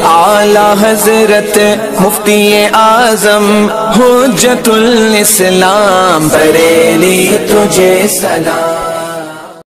اعلی حضرت مفتی اعظم حجت الاسلام بریلی تجھے سلام۔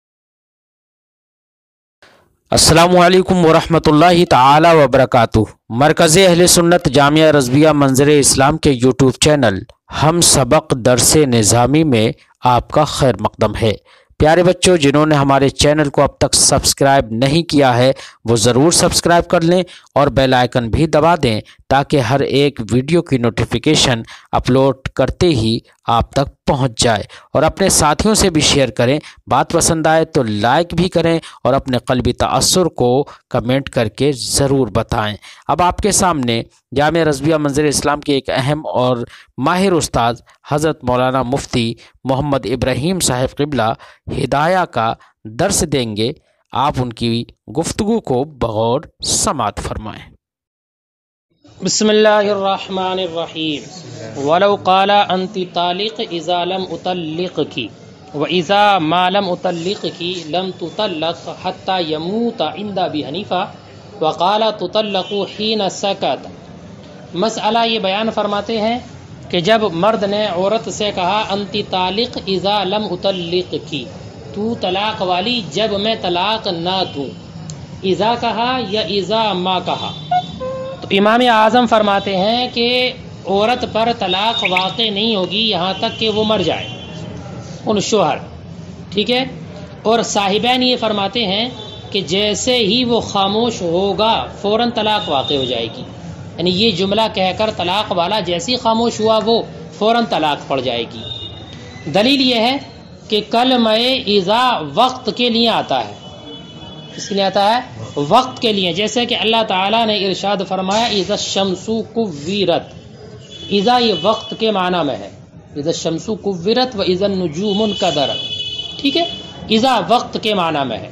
السلام علیکم ورحمۃ اللہ تعالی وبرکاتہ۔ مرکز اہل سنت جامعہ رضویہ منظر اسلام کے یوٹیوب چینل ہم سبق درس نظامی میں آپ کا خیر مقدم ہے۔ پیارے بچوں، جنہوں نے ہمارے چینل کو اب تک سبسکرائب نہیں کیا ہے وہ ضرور سبسکرائب کر لیں اور بیل آئیکن بھی دبا دیں تاکہ ہر ایک ویڈیو کی نوٹیفیکیشن اپلوڈ کرتے ہی آپ تک پہنچ جائے، اور اپنے ساتھیوں سے بھی شیئر کریں۔ بات پسند آئے تو لائک بھی کریں اور اپنے قلبی تأثر کو کمنٹ کر کے ضرور بتائیں۔ اب آپ کے سامنے جامعہ رضویہ منظر اسلام کے ایک اہم اور ماہر استاد حضرت مولانا مفتی محمد ابراہیم صاحب قبلہ ہدایہ کا درس دیں گے۔ آپ ان کی گفتگو کو بغور سماعت فرمائیں۔ بسم اللہ الرحمن الرحیم۔ ولو قال انت طالق اذا لم اطلق کی واذا ما لم اطلق کی لم تطلق حتى يموت عند ابی حنیفہ وقال تطلق حين سکت۔ مسئلہ یہ بیان فرماتے ہیں کہ جب مرد نے عورت سے کہا انت طالق اذا لم اطلق کی، تو طلاق والی جب میں طلاق نہ دوں، اذا کہا یا اذا ما کہا، تو امام اعظم فرماتے ہیں کہ عورت پر طلاق واقع نہیں ہوگی یہاں تک کہ وہ مر جائے، ان شوہر، ٹھیک ہے۔ اور صاحبین یہ فرماتے ہیں کہ جیسے ہی وہ خاموش ہوگا فوراً طلاق واقع ہو جائے گی، یعنی یہ جملہ کہہ کر طلاق والا جیسے ہی خاموش ہوا وہ فوراً طلاق پڑ جائے گی۔ دلیل یہ ہے کہ کلمہ اذا وقت کے لیے آتا ہے۔ کس کے لیے آتا ہے؟ وقت کے لیے۔ جیسے کہ اللہ تعالیٰ نے ارشاد فرمایا اذا الشمس کورت، اذا یہ وقت کے معنی میں ہے، اذا الشمس کورت و اذا النجوم انکدرت، ٹھیک ہے، اذا وقت کے معنی میں ہے۔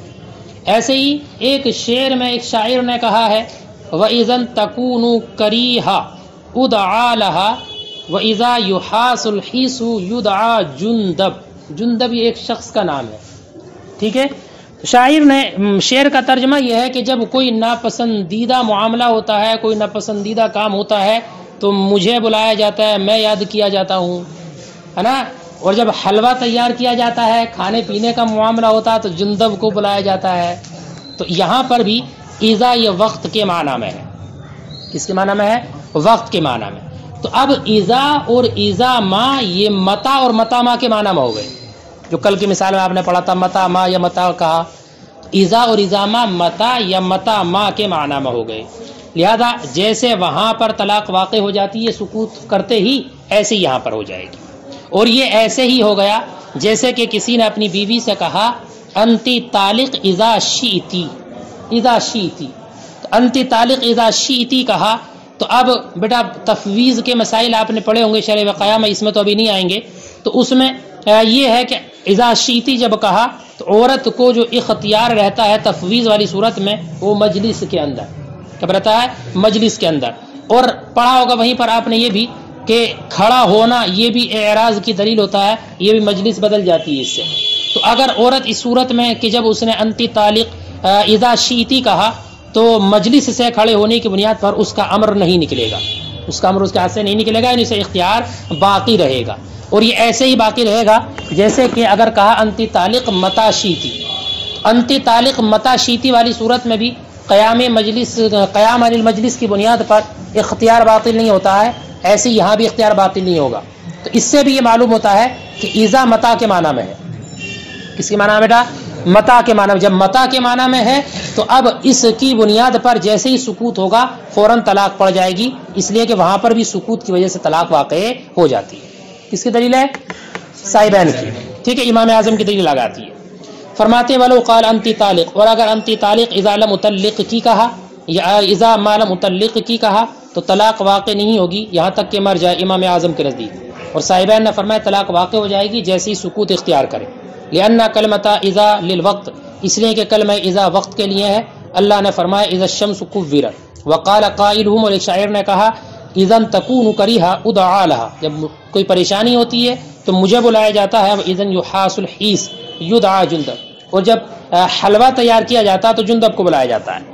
ایسے ہی ایک شعر میں ایک شاعر نے کہا ہے وَإِذَا تَكُونُ كَرِيهَا اُدْعَى لَهَا وَإِذَا يُحَاسُ الْحِيسُ يُدْعَى جُنْدَب۔ جُنْدب یہ ایک شخص کا نام ہے، ٹھیک ہے۔ شاعر نے شعر کا ترجمہ یہ ہے کہ جب کوئی ناپسندیدہ معاملہ ہوتا ہے، کوئی ناپسندیدہ کام ہوتا ہے تو مجھے بلایا جاتا ہے، میں یاد کیا جاتا ہوں، ہے نا۔ اور جب حلوہ تیار کیا جاتا ہے، کھانے پینے کا معاملہ ہوتا ہے تو جندب کو بلایا جاتا ہے۔ تو یہاں پر بھی اذا یہ وقت کے معنی میں ہے۔ کس کے معنی میں ہے؟ وقت کے معنی میں۔ تو اب اذا اور اذا ما یہ متا اور متا ما کے معنی میں ہو گئے، جو کل کی مثال میں آپ نے پڑھا تھا متا ما یا متا کہا، اذا اور اذا ما متا یا متا ما کے معنی میں ہو گئے۔ لہذا جیسے وہاں پر طلاق واقع ہو جاتی ہے سکوت کرتے ہی، ایسے یہاں پر ہو جائے گی۔ اور یہ ایسے ہی ہو گیا جیسے کہ کسی نے اپنی بیوی سے کہا انتی طالق اذا شئتی، اذا شئتی، تو انتی طالق اذا شئتی کہا۔ تو اب بیٹا تفویض کے مسائل آپ نے پڑھے ہوں گے شرح وقایہ میں، اس میں تو ابھی نہیں آئیں گے۔ تو اس میں یہ ہے کہ اذا شئتی جب کہا تو عورت کو جو اختیار رہتا ہے تفویض والی صورت میں وہ مجلس کے اندر، کب رہتا ہے؟ مجلس کے اندر۔ اور پڑھا ہوگا وہیں پر آپ نے یہ بھی کہ کھڑا ہونا یہ بھی اعراض کی دلیل ہوتا ہے، یہ بھی مجلس بدل جاتی ہے اس سے۔ تو اگر عورت اس صورت میں کہ جب اس نے انتی طالق اذا شئتی کہا تو مجلس سے کھڑے ہونے کی بنیاد پر اس کا امر نہیں نکلے گا، اس کا امر اس کے ہاتھ سے نہیں نکلے گا، یعنی اسے اختیار باقی رہے گا۔ اور یہ ایسے ہی باقی رہے گا جیسے کہ اگر کہا انتی طالق متا شئتی، انتی طالق متا شئتی والی صورت میں بھی قیام علی المجلس کی بنیاد پر اختیار باطل نہیں ہوتا ہے، ایسے یہاں بھی اختیار باطل نہیں ہوگا۔ تو اس سے بھی یہ معلوم ہوتا ہے کہ اذا متا کے معنی میں ہے۔ کس کے معنی میں بیٹا؟ متا کے معنی میں۔ جب متا کے معنی میں ہے تو اب اس کی بنیاد پر جیسے ہی سکوت ہوگا فوراً طلاق پڑ جائے گی، اس لیے کہ وہاں پر بھی سکوت کی وجہ سے طلاق واقع ہو جاتی ہے۔ کس کی دلیل ہے؟ صاحبین کی، ٹھیک ہے، امام اعظم کی دلیل لگاتی ہے۔ فرماتے ولو قال انتی طالق، اور اگر انتی طالق اذا لم اطلق کی کہا یا اذا ما لم اطلق کی کہا تو طلاق واقع نہیں ہوگی یہاں تک کہ مر جائے امام اعظم کے نزدیک۔ اور صاحبین نے فرمایا طلاق واقع ہو جائے گی جیسے ہی سکوت اختیار کرے، لأن کلمۃ اذا للوقت، اس لیے کہ کلمہ اذا وقت کے لیے ہے۔ اللہ نے فرمایا اذا الشمس کورت، وقال قائلهم، اور ایک شاعر نے کہا اذا تکون کریہا ادعا لہا، جب کوئی پریشانی ہوتی ہے تو مجھے بلایا جاتا ہے، اذا یحاس الحیس یدعا جندب، اور جب حلوہ تیار کیا جاتا ہے تو جندب کو بلایا جاتا ہے۔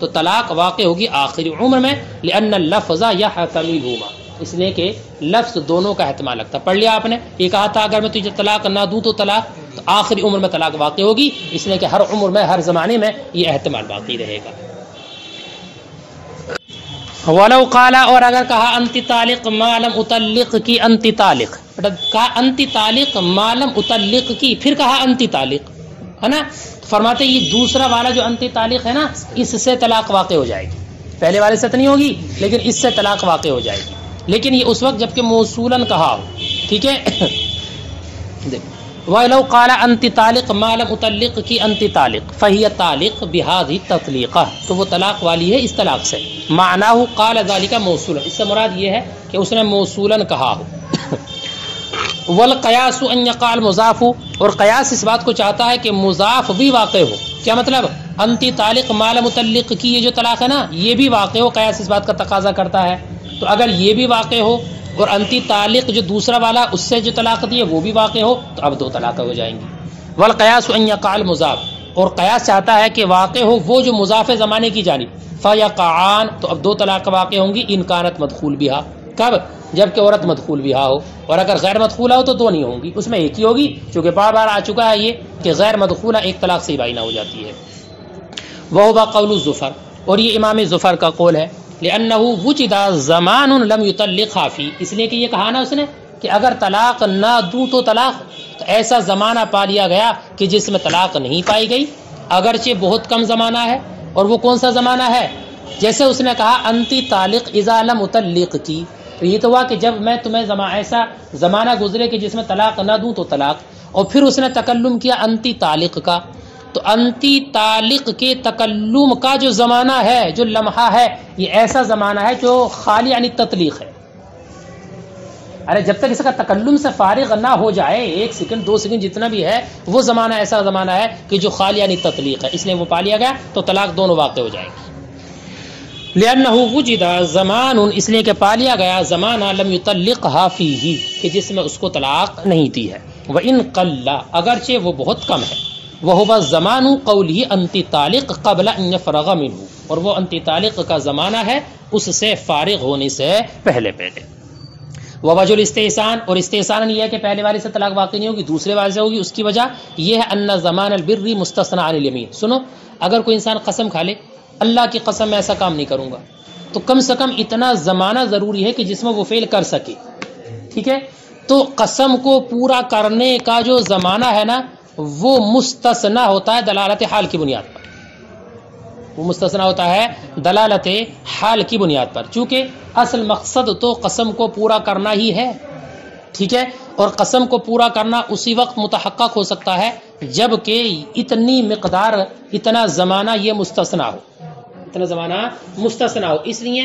تو طلاق واقع ہوگی آخری عمر میں، لأن اللفظ یحتملهما، اس لیے کہ لفظ دونوں کا احتمال رکھتا. پڑھ لیا آپ نے، یہ کہا تھا اگر میں تجھے طلاق نہ دوں تو طلاق، تو آخری عمر میں طلاق واقع ہوگی، اس لیے کہ ہر عمر میں ہر زمانے میں یہ احتمال باقی رہے گا. ولو قال، اور اگر کہا انت طالق ما لم اطلق کی، انت طالق کہا، انت طالق ما لم اطلق کی، پھر کہا انت طالق، ہے نا. فرماتے یہ دوسرا والا جو انت طالق ہے نا، اس سے طلاق واقع ہو جائے گی، پہلے والے سے تو نہیں ہوگی لیکن اس سے طلاق واقع ہو جائے گی. لیکن یہ اس وقت جبکہ موصولاً کہا ہو، ٹھیک ہے. وَلَوْ قَالَ أَنْتِ طَالِقٌ مَا لَمْ أُطَلِّقْ کی أَنْتِ طَالِقٌ فَهِيَ طَالِقٌ بِهَذِهِ التَّطْلِيقَةِ، تو وہ طلاق والی ہے اس طلاق سے. معناه قال ذلك موصولا، اس سے مراد یہ ہے کہ اس نے موصولاً کہا ہو. والقیاس ان یقع المضاف، اور قیاس اس بات کو چاہتا ہے کہ مضاف بھی واقع ہو. کیا مطلب؟ انتی طالق ما لم اطلق کی یہ جو طلاق ہے نا، یہ بھی واقع ہو. قیاس اس بات کا تقاضا کرتا ہے. تو اگر یہ بھی واقع ہو اور انتی طالق جو دوسرا والا اس سے جو طلاق دی ہے وہ بھی واقع ہو، تو اب دو طلاقیں ہو جائیں گی. والقیاس ان یقع المضاف، اور قیاس چاہتا ہے کہ واقع ہو وہ جو مضاف زمانے کی جانب، فیقعان، تو اب دو طلاق واقع ہوں گی. ان کانت مدخول بہا، کب؟ جبکہ عورت مدخول بہا ہو. اور اگر غیر مدخولہ ہو تو دو نہیں ہوں گی، اس میں ایک ہی ہوگی، چونکہ بار بار آ چکا ہے یہ کہ غیر مدخولہ ایک طلاق سے ہی بائنہ ہو جاتی ہے. وہو قول الزفر، اور یہ امام زفر کا قول ہے. لأنه وجد زمان لم يطلقها فيه، اس لیے کہ یہ کہا نا اس نے کہ اگر طلاق نہ دوں تو طلاق، تو ایسا زمانہ پا لیا گیا کہ جس میں طلاق نہیں پائی گئی، اگرچہ بہت کم زمانہ ہے. اور وہ کون سا زمانہ ہے؟ جیسے اس نے کہا انتی طالق اذا لم اطلق کی، تو یہ تو ہوا کہ جب میں تمہیں ایسا زمانہ گزرے کہ جس میں طلاق نہ دوں تو طلاق. اور پھر اس نے تکلم کیا انتی طالق کا، تو انتی طالق کے تکلم کا جو زمانہ ہے، جو لمحہ ہے، یہ ایسا زمانہ ہے جو خالی یعنی تطلیق ہے. ارے جب تک اس کا تکلم سے فارغ نہ ہو جائے، 1 سیکنڈ 2 سیکنڈ جتنا بھی ہے، وہ زمانہ ایسا زمانہ ہے کہ جو خالی یعنی تطلیق ہے، اس لیے وہ پا لیا گیا تو طلاق دونوں واقع ہو جائے گی. لأنه وجد زمان، اس لیے کہ پا لیا گیا زمانہ لم يطلقها فيه، کہ جس میں اس کو طلاق نہیں دی ہے. وإن قل، اگرچہ وہ بہت کم ہے. وهو زمان قوله انت طالق قبل ان يفرغ منه، اور وہ انت طالق کا زمانہ ہے اس سے فارغ ہونے سے پہلے. ووجہ الاستحسان، اور استحسان یہ ہے کہ پہلے والے سے طلاق واقع نہیں ہوگی، دوسرے والے سے ہوگی. اس کی وجہ یہ ہے ان زمان البر مستثنى عن الیمین. سنو، اگر کوئی انسان قسم کھا لے اللہ کی قسم میں ایسا کام نہیں کروں گا، تو کم سے کم اتنا زمانہ ضروری ہے کہ جس میں وہ فعل کر سکے. ٹھیک ہے، تو قسم کو پورا کرنے کا جو زمانہ ہے نا، وہ مستثنی ہوتا ہے دلالت حال کی بنیاد پر. وہ مستثنی ہوتا ہے دلالت حال کی بنیاد پر، چونکہ اصل مقصد تو قسم کو پورا کرنا ہی ہے. ٹھیک ہے، اور قسم کو پورا کرنا اسی وقت متحقق ہو سکتا ہے جب کہ اتنی مقدار، اتنا زمانہ یہ مستثنی ہو، اتنا زمانہ مستثنی ہو. اس لیے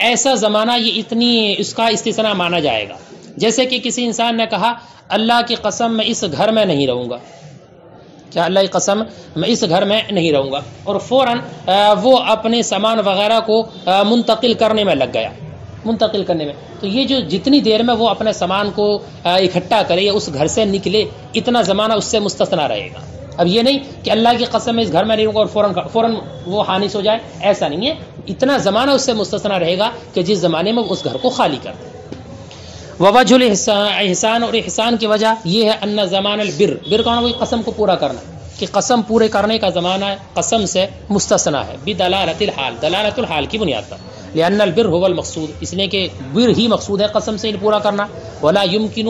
ایسا زمانہ یہ اتنی اس کا استثناء مانا جائے گا. جیسے کہ کسی انسان نے کہا اللہ کی قسم میں اس گھر میں نہیں رہوں گا، کیا اللہ کی قسم میں اس گھر میں نہیں رہوں گا، اور فوراً وہ اپنے سامان وغیرہ کو منتقل کرنے میں لگ گیا، منتقل کرنے میں. تو یہ جو جتنی دیر میں وہ اپنے سامان کو اکٹھا کرے یا اس گھر سے نکلے، اتنا زمانہ اس سے مستثنی رہے گا. اب یہ نہیں کہ اللہ کی قسم میں اس گھر میں نہیں رہوں گا اور فوراً وہ حانس ہو جائے، ایسا نہیں ہے. اتنا زمانہ اس سے مستثنی رہے گا کہ جس زمانے میں اس گھر کو خالی کر دے. ووجہ احسان، اور احسان کی وجہ یہ ہے ان زمان البر، بر کہنا وہی قسم کو پورا کرنا، کہ قسم پورے کرنے کا زمانہ قسم سے مستثنی ہے. بدلالت الحال، دلالت الحال کی بنیاد پر. لأن البر هو المقصود، اس لیے کہ بر ہی مقصود ہے قسم سے پورا کرنا. ولا يمكن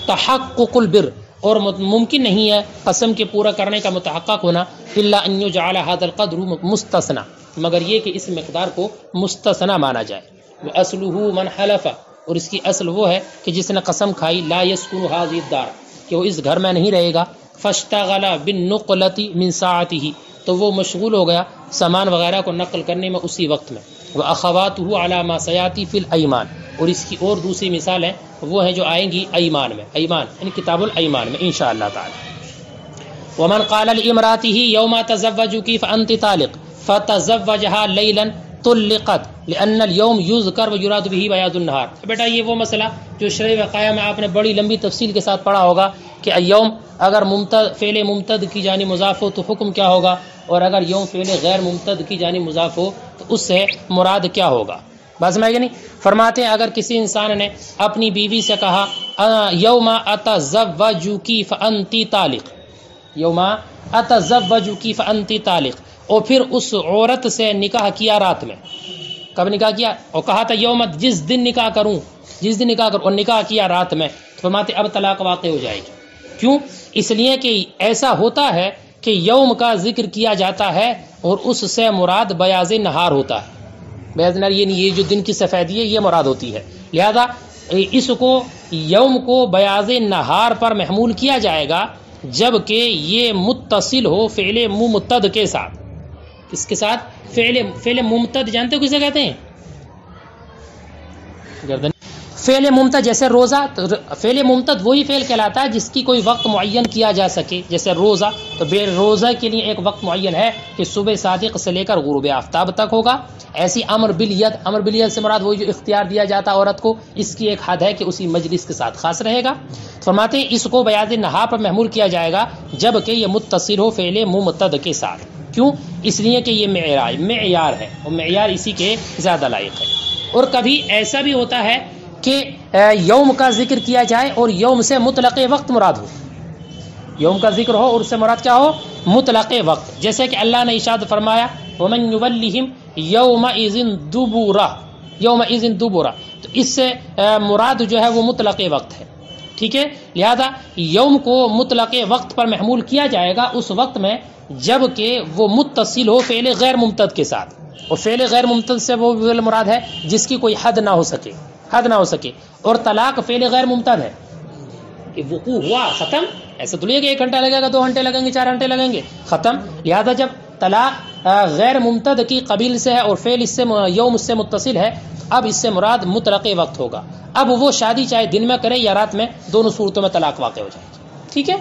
تحقق البر، اور ممکن نہیں ہے قسم کے پورا کرنے کا متحقق ہونا، الا ان يجعل هذا القدر مستثنى، مگر یہ کہ اس مقدار کو مستثنی مانا جائے. واصله من حلف، اور اس کی اصل وہ ہے کہ جس نے قسم کھائی لا يسكن هذه الدار، کہ وہ اس گھر میں نہیں رہے گا. فاشتغل بالنقلة من ساعته، تو وہ مشغول ہو گیا سامان وغیرہ کو نقل کرنے میں اسی وقت میں. واخواته على ما سياتي في الايمان، اور اس کی اور دوسری مثال ہے وہ ہیں جو آئیں گی ایمان میں، ایمان یعنی کتاب الایمان میں انشاءاللہ تعالی. ومن قال لامراته يوم تزوجك فانت طالق فتزوجها ليلا طلقت لان اليوم يذكر ويراد به بياض النهار. بیٹا یہ وہ مسئلہ جو شرع وقایہ میں آپ نے بڑی لمبی تفصیل کے ساتھ پڑھا ہوگا کہ اليوم اگر فعل ممتد کی جانب مضاف ہو تو حکم کیا ہوگا، اور اگر یوم فعل غیر ممتد کی جانب مضاف ہو تو اس سے مراد کیا ہوگا؟ بس میں کہ نہیں فرماتے ہیں اگر کسی انسان نے اپنی بیوی سے کہا یوم اتزوجکی فانتی طالق، یوم اتزوجکی فانتی طالق، اور پھر اس عورت سے نکاح کیا رات میں، کب نکاح کیا؟ اور کہا تھا یوم، جس دن نکاح کروں، جس دن نکاح کروں، اور نکاح کیا رات میں، فرماتے اب طلاق واقع ہو جائے گی۔ کیوں؟ اس لیے کہ ایسا ہوتا ہے کہ یوم کا ذکر کیا جاتا ہے اور اس سے مراد بیاض نہار ہوتا ہے، بیاض نہار یہ جو دن کی سفیدی ہے یہ مراد ہوتی ہے، لہذا اس کو یوم کو بیاض نہار پر محمول کیا جائے گا جبکہ یہ متصل ہو فعل ممتد کے ساتھ۔ کس کے ساتھ؟ فعل ممتد جانتے ہو کسے کہتے ہیں؟ گردن فعل ممتد جیسے روزہ، فعل ممتد وہی فعل کہلاتا ہے جس کی کوئی وقت معین کیا جا سکے، جیسے روزہ، تو بے روزہ کے لیے ایک وقت معین ہے کہ صبح صادق سے لے کر غروب آفتاب تک ہوگا۔ ایسی امر بالید، امر بالید سے مراد وہی جو اختیار دیا جاتا عورت کو، اس کی ایک حد ہے کہ اسی مجلس کے ساتھ خاص رہے گا۔ فرماتے ہیں اس کو بیاض نہار پر محمول کیا جائے گا جبکہ یہ متصل ہو فعل ممتد کے ساتھ۔ کیوں؟ اس لیے کہ یہ معیار ہے اور معیار اسی کے زیادہ لائق ہے۔ اور کبھی ایسا بھی ہوتا ہے کہ یوم کا ذکر کیا جائے اور یوم سے مطلق وقت مراد ہو، یوم کا ذکر ہو اور اس سے مراد کیا ہو؟ مطلق وقت، جیسے کہ اللہ نے ارشاد فرمایا وَمَن يُوَلِّهِمْ يَوْمَئِذٍ دُبُورًا، يَوْمَئِذٍ دُبُورًا، تو اس سے مراد جو ہے وہ مطلق وقت ہے، ٹھیک ہے؟ لہذا یوم کو مطلق وقت پر محمول کیا جائے گا اس وقت میں جبکہ وہ متصل ہو فعل غیر ممتد کے ساتھ، اور فعل غیر ممتد سے وہ فعل مراد ہے جس کی کوئی حد نہ ہو سکے، حد نہ ہو سکے۔ اور طلاق فعل غیر ممتد ہے کہ وقوع ہوا ختم، ایسا تو نہیں ہے کہ 1 گھنٹہ لگے گا، 2 گھنٹے لگیں گے، 4 گھنٹے لگیں گے، ختم۔ لہذا جب طلاق غیر ممتد کی قبیل سے ہے اور فعل اس سے یوم اس سے متصل ہے، اب اس سے مراد مطلق وقت ہوگا۔ اب وہ شادی چاہے دن میں کرے یا رات میں، دونوں صورتوں میں طلاق واقع ہو جائے گی، ٹھیک ہے؟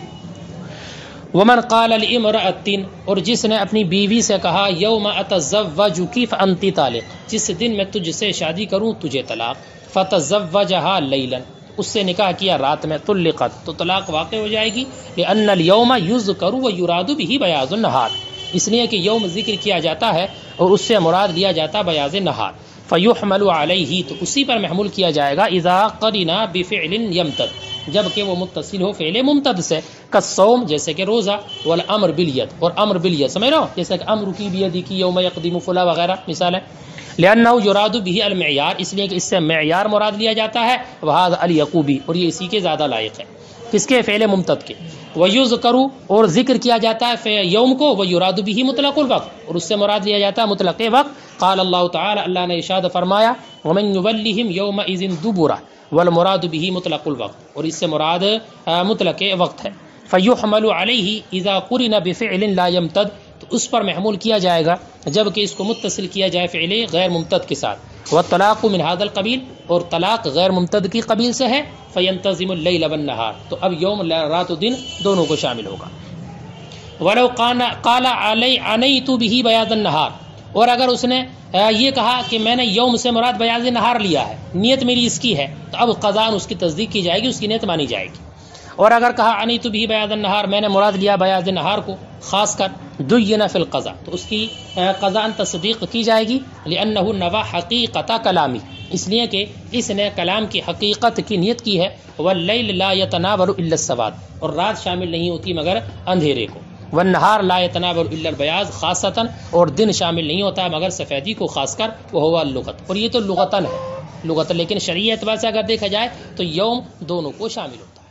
ومن قال لامرأة، اور جس نے اپنی بیوی سے کہا یوم اتزوجکی فانتی طالق، جس دن میں تجھ سے شادی کروں تجھے طلاق، فتزوجها لیلا، اس سے نکاح کیا رات میں، طلقت، تو طلاق واقع ہو جائے گی، لأن اليوم یذکر ویراد به بیاض النہار، اس لیے کہ یوم ذکر کیا جاتا ہے اور اس سے مراد لیا جاتا بیاض نہار۔ فیحمل علیہ، تو اسی پر محمول کیا جائے گا اذا قرن بفعل یمتد، جبکہ وہ متصل ہو فعل ممتد سے، کالصوم، جیسے کہ روزہ، والامر بالید، اور امر بالید سمجھ رہے ہو، جیسے کہ امر کی بیدی یوم یقدم فلاں وغیرہ مثال ہے۔ لأنہ یراد به المعیار، اس لیے کہ اس سے معیار مراد لیا جاتا ہے، وہذا الیقوبی، اور یہ اسی کے زیادہ لائق ہے، کس کے؟ فعل ممتد کے۔ ویذکر، اور ذکر کیا جاتا ہے یوم کو، ویراد به مطلق الوقت، اور اس سے مراد لیا جاتا ہے مطلق وقت۔ قال اللہ تعالی، اللہ نے ارشاد فرمایا ومن یولہم یومئذ دبرہ، والمراد به مطلق الوقت، اور اس سے مراد مطلق وقت ہے۔ فیحمل علیہ اذا قرن بفعل لا یمتد، تو اس پر محمول کیا جائے گا جبکہ اس کو متصل کیا جائے فعل غیر ممتد کے ساتھ۔ والطلاق من هذا القبیل، اور طلاق غیر ممتد کی قبیل سے ہے۔ فینتظم اللیل والنہار، تو اب یوم رات و دن دونوں کو شامل ہوگا۔ ولو قال عنیت به بیاض النہار، اور اگر اس نے یہ کہا کہ میں نے یوم سے مراد بیاض نہار لیا ہے، نیت میری اس کی ہے، تو اب قضاء اس کی تصدیق کی جائے گی، اس کی نیت مانی جائے گی۔ اور اگر کہا عنیت به بیاض النہار، میں نے مراد لیا بیاض نہار کو خاص کر، دین فی القضاء، تو اس کی قضاء تصدیق کی جائے گی، لأنہ نوى حقیقت کلامی، اس لیے کہ اس نے کلام کی حقیقت کی نیت کی ہے۔ واللیل لا یتناول الا السواد، اور رات شامل نہیں ہوتی مگر اندھیرے کو۔ والنہار لا یتناول الا البیاض خاصتاً، اور دن شامل نہیں ہوتا مگر سفیدی کو خاص کر، وہو اللغت، اور یہ تو لغتاً ہے، لغت، لیکن شرعی اعتبار سے اگر دیکھا جائے تو یوم دونوں کو شامل ہوتا ہے۔